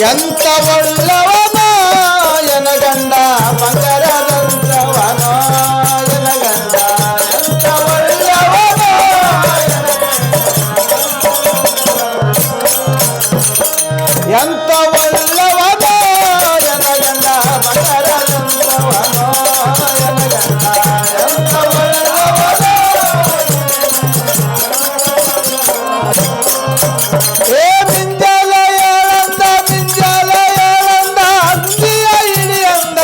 ಎಂತ ಒಳ್ಳವನೋ ಎನಗಂಡ ಬಂಗಾರದಂತವನೋ ಎನಗಂಡ ಎಂತ ಒಳ್ಳವನೋ ಎಂತ ಒಳ್ಳವನೋ ಎನಗಂಡ ಬಂಗಾರದಂತವನೋ ಎನಗಂಡ ಎಂತ ಒಳ್ಳವನೋ ಏ ಮಿಂಜಾಲ ಏಳಂದ ಮಿಂಜಾಲ ಏಳಂದ ಅಂದಿಯ ಇಳಿಯಂದ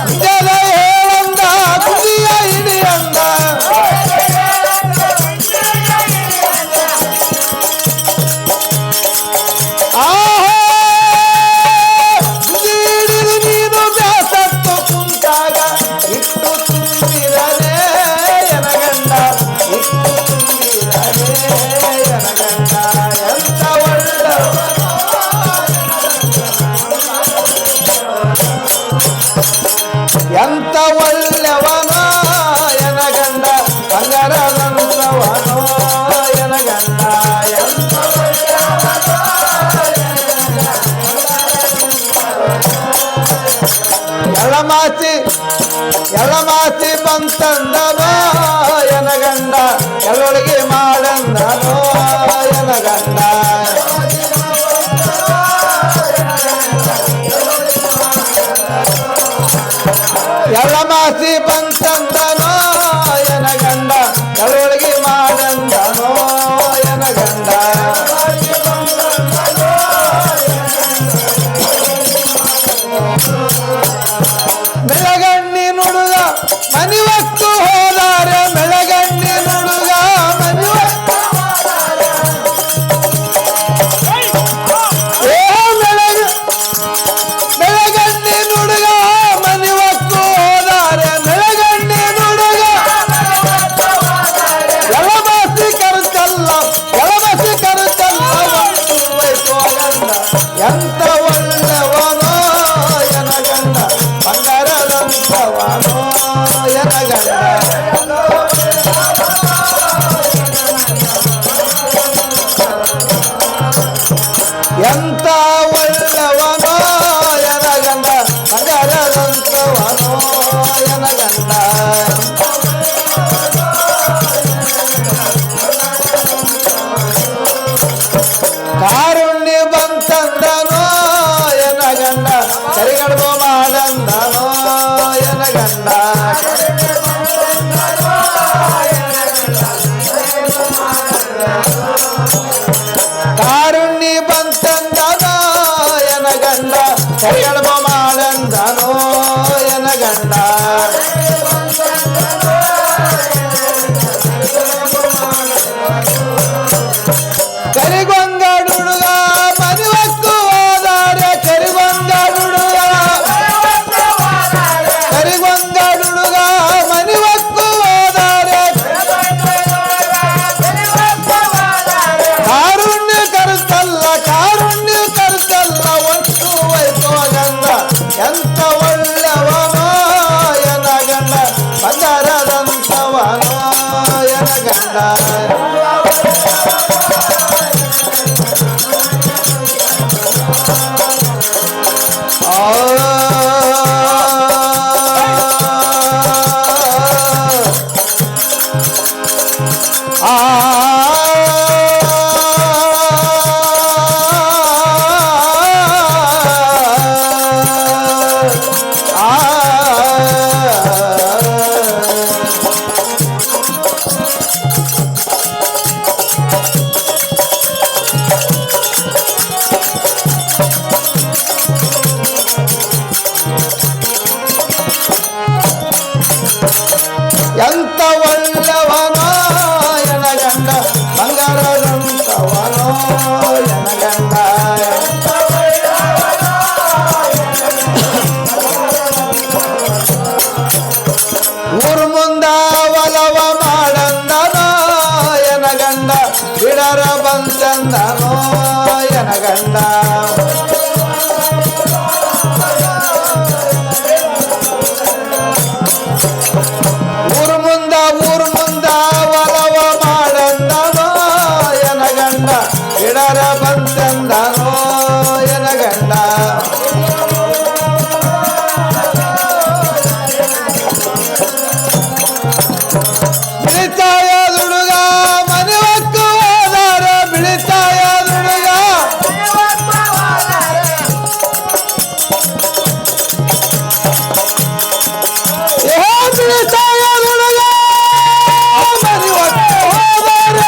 ಮಿಂಜಾಲ ಏಳಂದ ಅಂದಿಯ ಇಳಿಯಂದ ನೀನು ಬ್ಯಾಸತ್ತು ಕುಂತಾಗ ಇಟ್ಟು ತುಂಬಿರನೇ ಎನಗಂಡ ಇಟ್ಟು ತುಂಬಿರನೇ ಎನಗಂಡ ಎಂತ ಒಳ್ಳವ ಎಂತ ಒಳ್ಳೆವನೋ ಎನಗಂಡ ಬಂಗಾರದಂತವನೋ ಎನಗಂಡ ಎಂತ ಎಳಮಾಸಿ ಬಂತಂದನೋ ಎನಗಂಡ ಎಳ್ಳೊಳಗೆ ಮಾಡಂದನೋ ಎನಗಂಡ ಎಳಮಾಸಿ ಬಂತಂದನೋ ಎನಗಂಡ ಎಳ್ಳೊಳಗೆ ಮಾಡಂದನೋ ಎನಗಂಡ ಮೆಳಗಣ್ಣಿ ನುಡುಗ ಮನಿವತ್ತು ಹೋದಾರೆ ಮೆಳಗಣ್ಣಿ ನುಡುಗ ಮನಿವತ್ತು ಮೆಳಗಣ್ಣಿ ನುಡುಗ ಮನಿವತ್ತು ಹೋದಾರೆ ಮೆಳಗಣ್ಣಿ ನುಡುಗ ಎಳಬಸಿ ಕರುತ್ತಲ್ಲ ಹೋಗಂಡ ಎಂತ ಒಳ್ಳೆವನೋ ಎನಗಂಡ ಬಂಗಾರದಂತವನೋ ಎನಗಂಡ ಎಂತ ಒಳ್ಳವನೋ ಎನಗಂಡ ಬಂಗಾರದಂತವನೋ ಎನಗಂಡ ಕಾರುಣ್ಯ ಬಂತಂದನೋ ಎನಗಂಡ ಕರಿಗಡ್ಬು ಮಾಡಂದನೋ ಎನಗಂಡ ಕಾರುಣ್ಯ ಬಂತಂದನೋ ಎನಗಂಡ ಕರಿಗಡ್ಬು ಮಾಡಂದನೋ ಎನಗಂಡ ಕರಿಗೊಂಗಡುಡುಗ ಮನಿವತ್ತು ಹೋದಾರೆ ಕರಿಗೊಂಗಡುಡುಗ ಮನಿವತ್ತು ಹೋದಾರೆ ಕಾರುಣ್ಯ ಕರುತ್ತಲ್ಲ ಒಟ್ಟು ವೈಭೋಗಂದ ಎಂತ ಒಳ್ಳವನೋ ಎನಗಂಡ ಬಂಗಾರದಂತವನೋ ಎನಗಂಡ ಎಂತ ಒಳ್ಳವನೋ ಎನಗಂಡ ಬಂಗಾರದಂತವನೋ ಎನಗಂಡ ಊರು ಮುಂದ ಒಲವ ಮಾಡಂದನೋ ಎನಗಂಡ ಬಿಡರ ಬಂತಂದನೋ ಎನಗಂಡ ಊರು ಮುಂದ ಒಲವ ಮಾಡಂದನೋ ಎನಗಂಡ ಬಿಡರ ಬಂತೆಂದನೋ ಎನಗಂಡ ಬಿಳಿತಾಯ ದುಡುಗ ಮನೆ ಹೊಕ್ಕು ಹೋದಾರ ಬಿಳಿತಾಯ ದುಡುಗ ಬಿಳಿತಾಯ ದುಡುಗ ಮನೆ ಹೊಕ್ಕು ಹೋದಾರ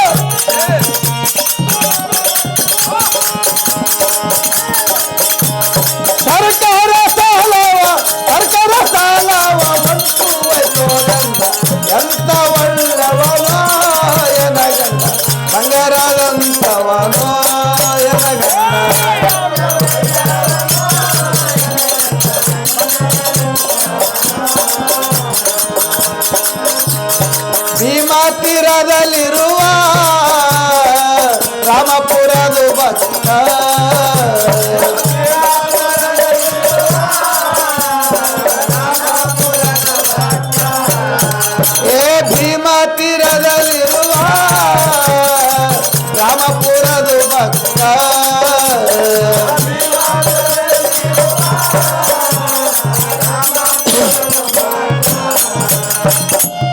ಸರ್ಕಾರ ಸಾಲವ ಮಂಟು ವೈಕೋಗಂಡ ಎಂತ ಒಳ್ಳವನ ಎನಗಂಡ ಬಂಗಾರದಂತವನ ಎನಗಂಡ ಭೀಮಾ ತೀರದಲ್ಲಿರುವ ರಾಮಪುರದ ಭಕ್ತ ಭೀಮಾ ತೀರದಲ್ಲಿರುವ ರಾಮಪುರದ ಭಕ್ತ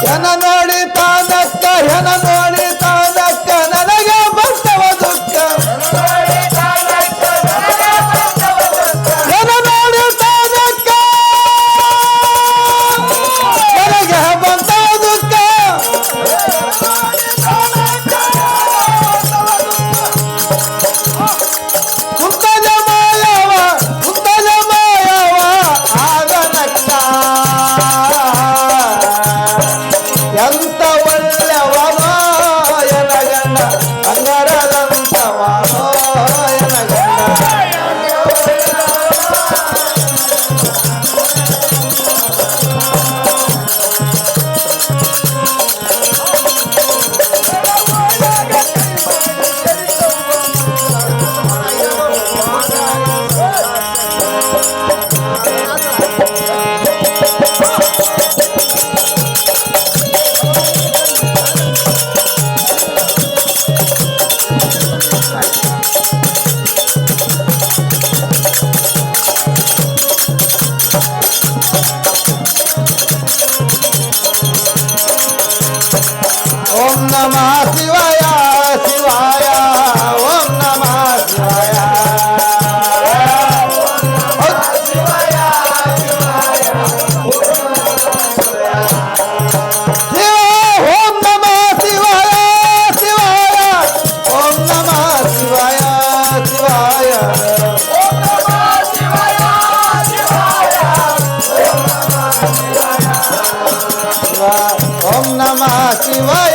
ಹೆನ ನೋಡಿ ತಾನಕ್ಕ ಹೆನ ನೋಡಿ ತಾನಕ್ಕ ನನಗೆ ಬರ್ತವ ದುಃಖ ಹೆನ ನೋಡಿ ತಾನಕ್ಕ ನನಗೆ ಬಂತವ ದುಃಖ ಕುಂತಜ ಮಾಯವ ಆಗನಕ್ಕ ಎಂತ ಒಳ್ಳೆವನೋ ಎನಗಂಡ ಬಂಗಾರದಂತವನೋ ಎನಗಂಡ ಓಂ ನಮಃ ಶಿವಾಯ ಶಿವಾಯ ಓಂ ನಮಃ ಶಿವಾಯ ಓಂ ನಮಃ ಶಿವಾಯ ಶಿವಾಯ ಓಂ ನಮಃ ಶಿವಾಯ ಶಿವಾಯ ಓಂ ನಮಃ ಶಿವಾಯ